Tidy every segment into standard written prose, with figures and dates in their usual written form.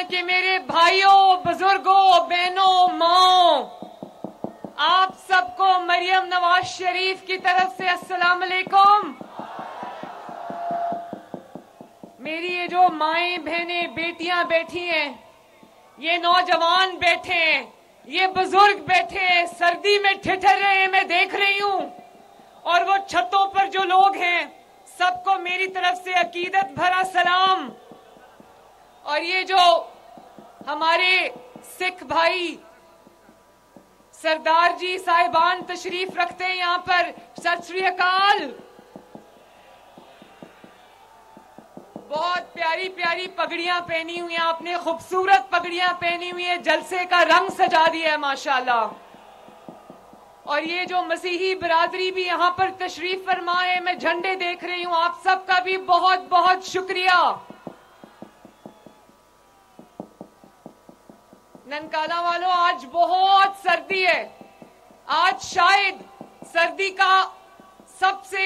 کے میرے بھائیوں، بزرگوں، بہنوں، ماؤں، آپ سب کو مریم نواز شریف کی طرف سے السلام علیکم۔ میری یہ جو مائیں، بہنیں، بیٹیاں بیٹھی ہیں، یہ نوجوان بیٹھے ہیں، یہ بزرگ بیٹھے ہیں، سردی میں ٹھٹھر رہے ہیں، میں دیکھ رہی ہوں، اور وہ چھتوں پر جو لوگ ہیں، سب کو میری طرف سے عقیدت بھرا سلام۔ اور یہ جو ہمارے سکھ بھائی سردار جی صاحبان تشریف رکھتے ہیں یہاں پر، ست سری اکال۔ بہت پیاری پیاری پگڑیاں پہنی ہوئی ہیں آپ نے، خوبصورت پگڑیاں پہنی ہوئی ہیں، جلسے کا رنگ سجا دیا ہے ماشاءاللہ۔ اور یہ جو مسیحی برادری بھی یہاں پر تشریف فرما ہے، میں جھنڈے دیکھ رہی ہوں، آپ سب کا بھی بہت بہت شکریہ۔ ننکانہ والوں، آج بہت سردی ہے، آج شاید سردی کا سب سے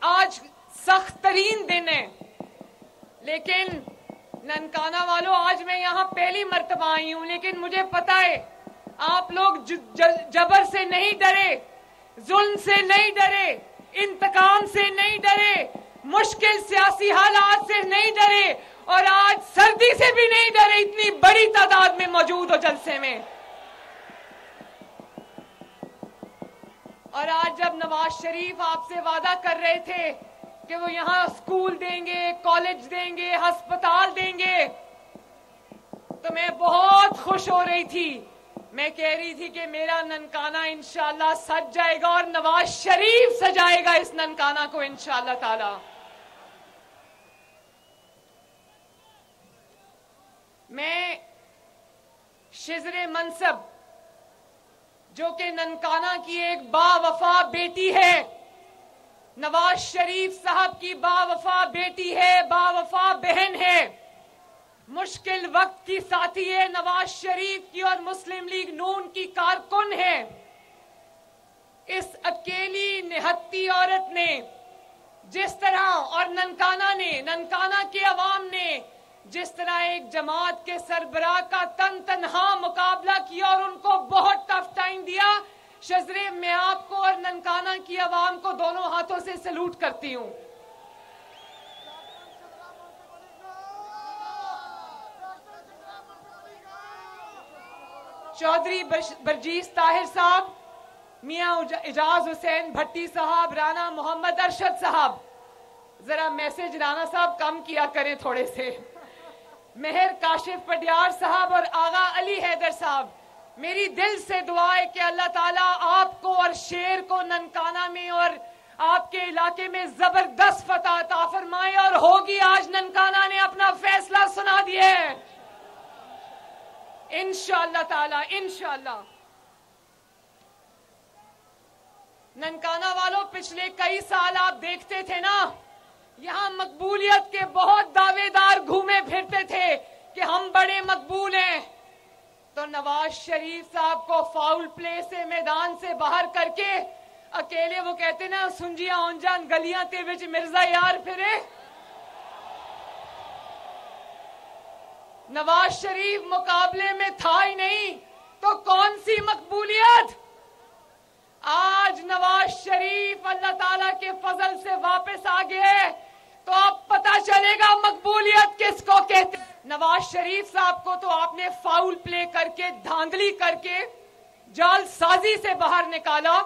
آج سخت ترین دن ہے، لیکن ننکانہ والوں، آج میں یہاں پہلی مرتبہ آئی ہوں، لیکن مجھے پتا ہے آپ لوگ جبر سے نہیں ڈرے، ظلم سے نہیں ڈرے، انتقام سے نہیں ڈرے، مشکل سیاسی حالات سے نہیں ڈرے، اور آج سردی سے بھی نہیں ڈرے، اتنی بڑی تعداد میں موجود ہو جلسے میں۔ اور آج جب نواز شریف آپ سے وعدہ کر رہے تھے کہ وہ یہاں اسکول دیں گے، کالج دیں گے، ہسپتال دیں گے، تو میں بہت خوش ہو رہی تھی۔ میں کہہ رہی تھی کہ میرا ننکانہ انشاءاللہ سج جائے گا، اور نواز شریف سجائے گا اس ننکانہ کو انشاءاللہ تعالی۔ میں شزر منصب، جو کہ ننکانہ کی ایک با وفا بیٹی ہے، نواز شریف صاحب کی با وفا بیٹی ہے، با وفا بہن ہے، مشکل وقت کی ساتھی ہے، نواز شریف کی اور مسلم لیگ نون کی کارکن ہے۔ اس اکیلی نہتی عورت نے جس طرح، اور ننکانہ کے عوام نے جس طرح ایک جماعت کے سربراہ کا تنہا مقابلہ کیا اور ان کو بہت ٹف ٹائم دیا، شزرے میں آپ کو اور ننکانہ کی عوام کو دونوں ہاتھوں سے سلوٹ کرتی ہوں۔ چودھری برجیس طاہر صاحب، میاں اعجاز حسین بھٹی صاحب، رانا محمد ارشد صاحب، ذرا میسج رانا صاحب کم کیا کریں تھوڑے سے، مہر کاشف پڈیار صاحب اور آغا علی حیدر صاحب، میری دل سے دعا ہے کہ اللہ تعالیٰ آپ کو اور شیر کو ننکانہ میں اور آپ کے علاقے میں زبردست فتح عطا فرمائے، اور ہوگی، آج ننکانہ نے اپنا فیصلہ سنا دیا ہے انشاءاللہ تعالی، انشاءاللہ۔ ننکانہ والوں، پچھلے کئی سال آپ دیکھتے تھے نا، یہاں مقبولیت کے بہت دعوے دار گھومے پھرتے تھے کہ ہم بڑے مقبول ہیں، تو نواز شریف صاحب کو فاؤل پلے سے میدان سے باہر کر کے اکیلے، وہ کہتے نا سنجیاں اونجان گلیاں تے وچ مرزا یار پھرے، نواز شریف مقابلے میں تھا ہی نہیں، تو کون سی مقبولیت؟ آج نواز شریف اللہ تعالیٰ کے فضل سے واپس آ گئے، تو اب پتہ چلے گا مقبولیت کس کو کہتے ہیں۔ نواز شریف صاحب کو تو آپ نے فاؤل پلے کر کے، دھاندلی کر کے، جال سازی سے باہر نکالا۔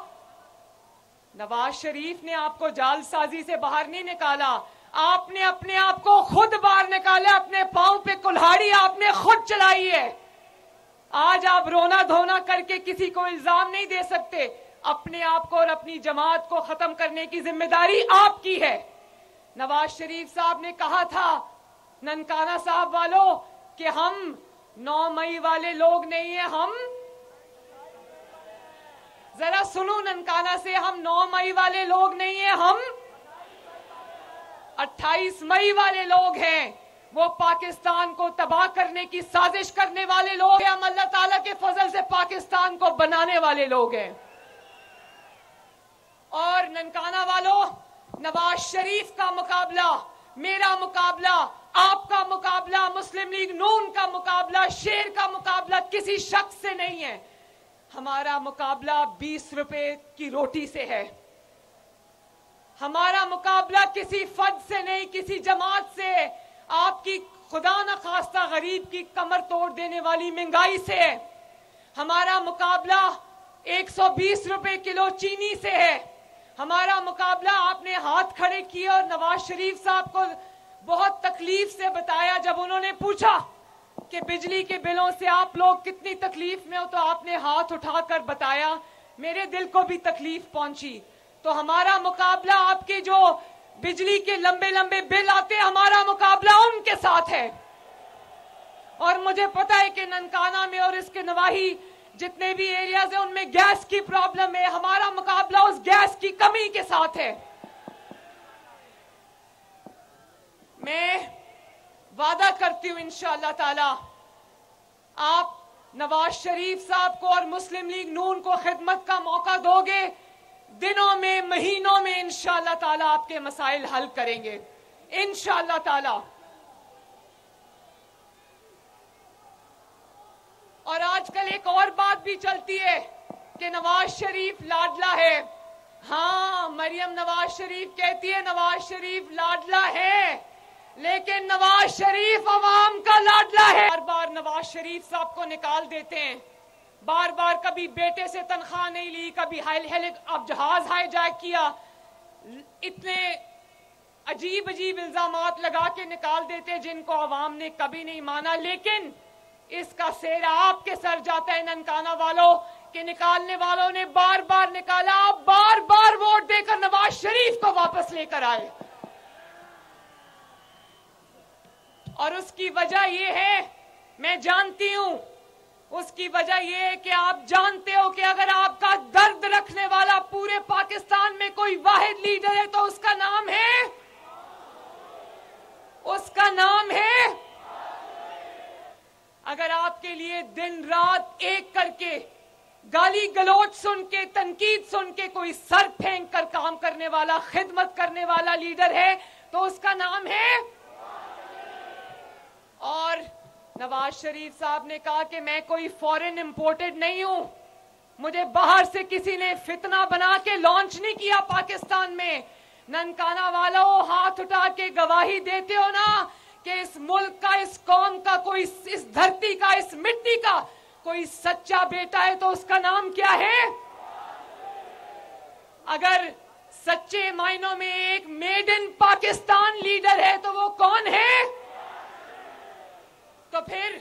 نواز شریف نے آپ کو جال سازی سے باہر نہیں نکالا، آپ نے اپنے آپ کو خود باہر نکالا، اپنے پاؤں پہ کلہاڑی آپ نے خود چلائی ہے۔ آج آپ رونا دھونا کر کے کسی کو الزام نہیں دے سکتے، اپنے آپ کو اور اپنی جماعت کو ختم کرنے کی ذمہ داری آپ کی ہے۔ نواز شریف صاحب نے کہا تھا ننکانہ صاحب والوں کہ ہم 9 مئی والے لوگ نہیں ہیں، ہم ذرا سنو ننکانہ سے، ہم 9 مئی والے لوگ نہیں ہیں، ہم 28 مئی والے لوگ ہیں۔ وہ پاکستان کو تباہ کرنے کی سازش کرنے والے لوگ ہیں، ہم اللہ تعالیٰ کے فضل سے پاکستان کو بنانے والے لوگ ہیں۔ اور ننکانہ والوں، نواز شریف کا مقابلہ، میرا مقابلہ آپ کا مقابلہ، مسلم لیگ نون کا مقابلہ، شیر کا مقابلہ کسی شخص سے نہیں ہے. ہمارا مقابلہ 20 روپے کی روٹی سے ہے. ہمارا مقابلہ کسی فرد سے نہیں، کسی جماعت سے، آپ کی خدا نخواستہ غریب کی کمر توڑ دینے والی مہنگائی سے ہے. ہمارا مقابلہ 120 روپے کلو چینی سے ہے. ہمارا مقابلہ آپ نے ہاتھ کھڑے کیے اور نواز شریف صاحب کو بہت تکلیف سے بتایا جب انہوں نے پوچھا کہ بجلی کے بلوں سے آپ لوگ کتنی تکلیف میں ہو، تو آپ نے ہاتھ اٹھا کر بتایا. میرے دل کو بھی تکلیف پہنچی. تو ہمارا مقابلہ آپ کے جو بجلی کے لمبے لمبے بل آتے، ہمارا مقابلہ ان کے ساتھ ہے. اور مجھے پتا ہے کہ ننکانہ میں اور اس کے نواحی جتنے بھی ایریاز ہیں ان میں گیس کی پرابلم ہے. ہمارا مقابلہ اس گیس کی کمی کے ساتھ ہے. میں وعدہ کرتی ہوں انشاءاللہ تعالی آپ نواز شریف صاحب کو اور مسلم لیگ نون کو خدمت کا موقع دو گے، دنوں میں، مہینوں میں انشاءاللہ تعالی آپ کے مسائل حل کریں گے انشاءاللہ تعالی. اور آج کل ایک اور بات بھی چلتی ہے کہ نواز شریف لاڈلا ہے. ہاں، مریم نواز شریف کہتی ہے نواز شریف لاڈلا ہے، لیکن نواز شریف عوام کا لاڈلا ہے. بار بار نواز شریف صاحب کو نکال دیتے ہیں، بار بار کبھی بیٹے سے تنخواہ نہیں لی، کبھی اب جہاز ہائی جیک کیا. اتنے عجیب عجیب الزامات لگا کے نکال دیتے جن کو عوام نے کبھی نہیں مانا. لیکن اس کا سہرا آپ کے سر جاتا ہے ننکانہ والوں کہ نکالنے والوں نے بار بار نکالا. آپ بار بار ووٹ دے کر نواز شریف کو واپس لے کر آئے. اور اس کی وجہ یہ ہے، میں جانتی ہوں، اس کی وجہ یہ ہے کہ آپ جانتے ہو کہ اگر آپ کا درد رکھنے والا پورے پاکستان میں کوئی واحد لیڈر ہے تو اس کا نام ہے، اس کا نام ہے. اگر آپ کے لیے دن رات ایک کر کے گالی گلوچ سن کے، تنقید سن کے کوئی سر پھینک کر کام کرنے والا، خدمت کرنے والا لیڈر ہے تو اس کا نام ہے. اور نواز شریف صاحب نے کہا کہ میں کوئی فورن امپورٹڈ نہیں ہوں، مجھے باہر سے کسی نے فتنہ بنا کے لانچ نہیں کیا پاکستان میں. ننکانہ والوں، ہاتھ اٹھا کے گواہی دیتے ہو نا کہ اس ملک کا، اس قوم کا، کوئی اس دھرتی کا، اس مٹی کا کوئی سچا بیٹا ہے تو اس کا نام کیا ہے؟ اگر سچے معنوں میں ایک میڈ ان پاکستان لیڈر ہے تو وہ کون ہے؟ تو پھر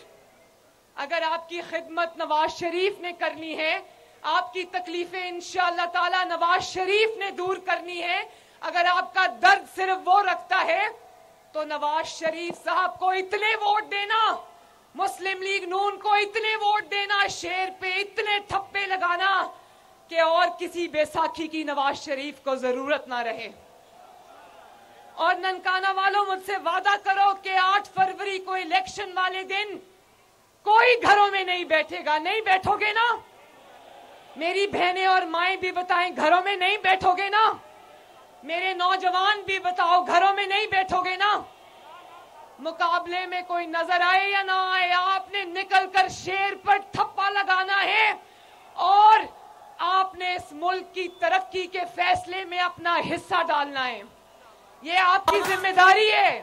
اگر آپ کی خدمت نواز شریف نے کرنی ہے، آپ کی تکلیفیں انشاءاللہ تعالی نواز شریف نے دور کرنی ہے، اگر آپ کا درد صرف وہ رکھتا ہے تو نواز شریف صاحب کو اتنے ووٹ دینا، مسلم لیگ نون کو اتنے ووٹ دینا، شیر پہ اتنے ٹھپے لگانا کہ اور کسی بیساکھی کی نواز شریف کو ضرورت نہ رہے. اور ننکانہ والوں، مجھ سے وعدہ کرو کہ 8 فروری کو الیکشن والے دن کوئی گھروں میں نہیں بیٹھے گا. نہیں بیٹھو گے نا؟ میری بہنیں اور مائیں بھی بتائیں، گھروں میں نہیں بیٹھو گے نا؟ میرے نوجوان بھی بتاؤ، گھروں میں نہیں بیٹھو گے نا؟ مقابلے میں کوئی نظر آئے یا نہ آئے، آپ نے نکل کر شیر پر ٹھپا لگانا ہے اور آپ نے اس ملک کی ترقی کے فیصلے میں اپنا حصہ ڈالنا ہے. یہ آپ کی ذمہ داری ہے،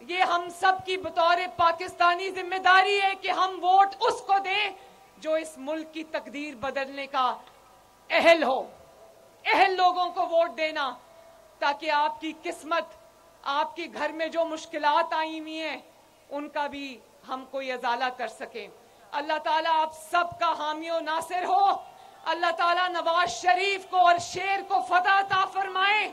یہ ہم سب کی بطور پاکستانی ذمہ داری ہے کہ ہم ووٹ اس کو دیں جو اس ملک کی تقدیر بدلنے کا اہل ہو. اہل لوگوں کو ووٹ دینا تاکہ آپ کی قسمت، آپ کے گھر میں جو مشکلات آئی ہوئی ہیں ان کا بھی ہم کوئی ازالہ کر سکیں. اللہ تعالیٰ آپ سب کا حامی و ناصر ہو. اللہ تعالیٰ نواز شریف کو اور شیر کو فتح عطا فرمائے.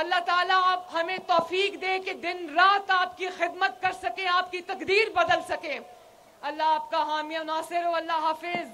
اللہ تعالیٰ آپ ہمیں توفیق دے کہ دن رات آپ کی خدمت کر سکیں، آپ کی تقدیر بدل سکے. اللہ آپ کا حامی و ناصر ہو. اللہ حافظ.